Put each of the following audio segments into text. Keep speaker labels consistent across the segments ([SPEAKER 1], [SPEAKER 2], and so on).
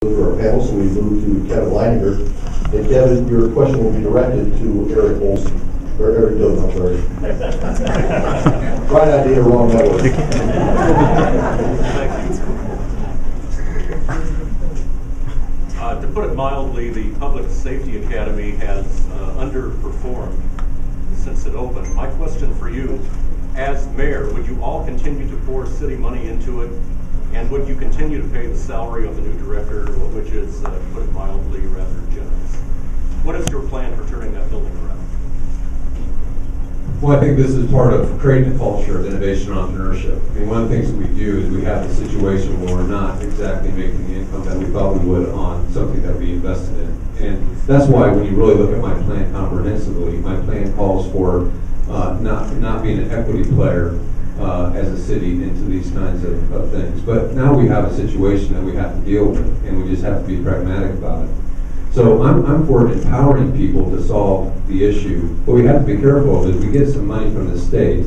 [SPEAKER 1] For our panel, so we move to Kevin Leininger. And Kevin, your question will be directed to Eric Olson. Or Eric Doden, I'm sorry. Right idea, wrong network.
[SPEAKER 2] To put it mildly, the Public Safety Academy has underperformed since it opened. My question for you, as mayor, would you all continue to pour city money into it? And would you continue to pay the salary of the new director, which is, to put it mildly, rather generous? What is your plan for turning that building around?
[SPEAKER 3] Well, I think this is part of creating a culture of innovation and entrepreneurship. I mean, one of the things that we do is we have a situation where we're not exactly making the income that we thought we would on something that we invested in. And that's why when you really look at my plan comprehensively, my plan calls for not being an equity player as a city into these kinds of things. But now we have a situation that we have to deal with, and we just have to be pragmatic about it. So I'm for empowering people to solve the issue. What we have to be careful of is we get some money from the state,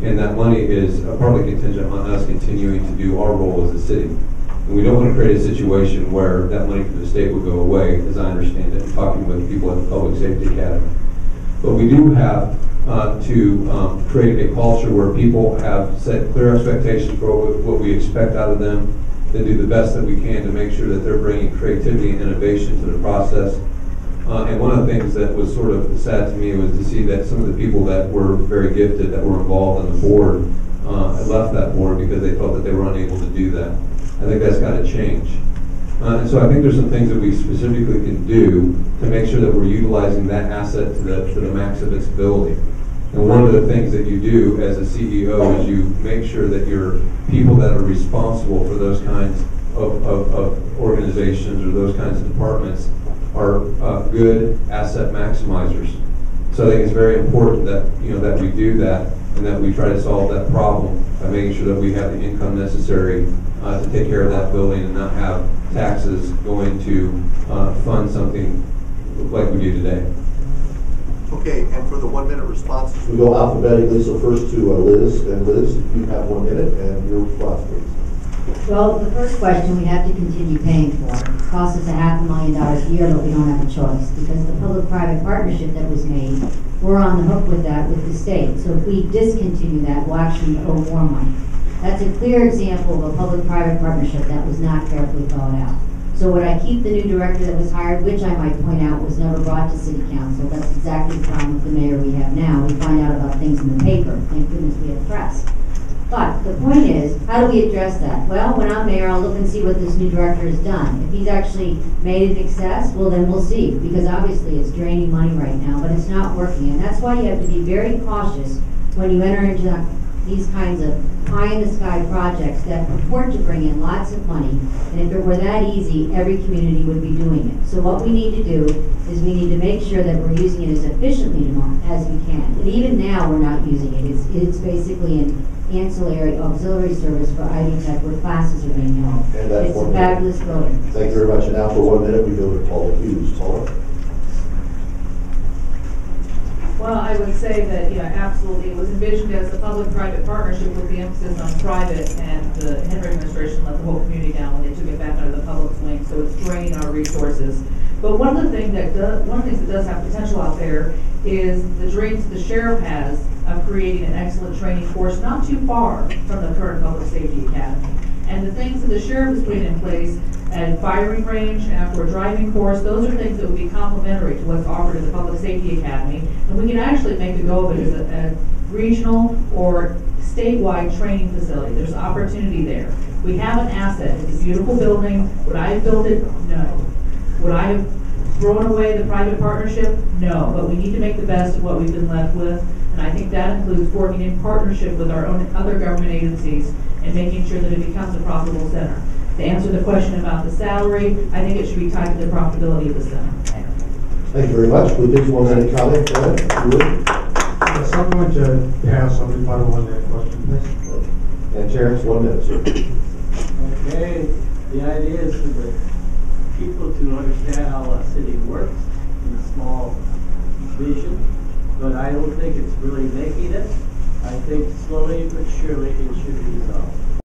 [SPEAKER 3] and that money is partly contingent on us continuing to do our role as a city. And we don't want to create a situation where that money from the state will go away, as I understand it, talking with people at the Public Safety Academy. But we do have to create a culture where people have set clear expectations for what we expect out of them, then do the best that we can to make sure that they're bringing creativity and innovation to the process. And one of the things that was sort of sad to me was to see that some of the people that were very gifted, that were involved on the board, had left that board because they felt that they were unable to do that. I think that's got to change. And so I think there's some things that we specifically can do to make sure that we're utilizing that asset to the max of its ability. And one of the things that you do as a CEO is you make sure that your people that are responsible for those kinds of organizations or those kinds of departments are good asset maximizers. So I think it's very important that that we do that and that we try to solve that problem by making sure that we have the income necessary to take care of that building and not have taxes going to fund something like we do today.
[SPEAKER 1] Okay, and for the 1 minute responses, we go alphabetically. So first to Liz, and Liz, you have 1 minute, and your response, please.
[SPEAKER 4] Well, the first question we have to continue paying for. It costs us $500,000 a year, but we don't have a choice because the public-private partnership that was made, we're on the hook with that with the state. So if we discontinue that, we'll actually owe more money. That's a clear example of a public-private partnership that was not carefully thought out. So would I keep the new director that was hired, which I might point out was never brought to City Council? That's exactly the problem with the mayor we have now. We find out about things in the paper. Thank goodness we have press. But the point is, how do we address that? Well, when I'm mayor, I'll look and see what this new director has done. If he's actually made an success, well then we'll see. Because obviously it's draining money right now, but it's not working. And that's why you have to be very cautious when you enter into these kinds of pie-in-the-sky projects that purport to bring in lots of money, and if it were that easy, every community would be doing it. So what we need to do is we need to make sure that we're using it as efficiently as we can. And even now we're not using it. It's basically an ancillary auxiliary service for ID Tech where classes are being held. It's a fabulous building.
[SPEAKER 1] Thank you very much. And now for 1 minute we go to Paula Hughes. Paula?
[SPEAKER 5] Well, I would say that, yeah, absolutely. It was envisioned as a public-private partnership with the emphasis on private, and the Henry administration let the whole community down when they took it back under the public's wing, so it's draining our resources. But one of the things that does have potential out there is the dreams the sheriff has of creating an excellent training course not too far from the current Public Safety Academy. And the things that the sheriff is putting in place at firing range and outdoor driving course, those are things that would be complementary to what's offered at the Public Safety Academy. And we can actually make a go of it as a regional or statewide training facility. There's opportunity there. We have an asset. It's a beautiful building. Would I have built it? No. Would I have thrown away the private partnership? No. But we need to make the best of what we've been left with. And I think that includes working in partnership with our own other government agencies and making sure that it becomes a profitable center. To answer the question about the salary, I think it should be tied to the profitability of the center.
[SPEAKER 1] Thank you very much. With this 1 minute comment,
[SPEAKER 6] Yes, I'm going to pass on the final 1 minute question, please.
[SPEAKER 1] And Terrence, 1 minute, sir.
[SPEAKER 7] Okay, the idea is for the people to understand how a city works in a small vision, but I don't think it's really making it. I think slowly but surely it should be resolved.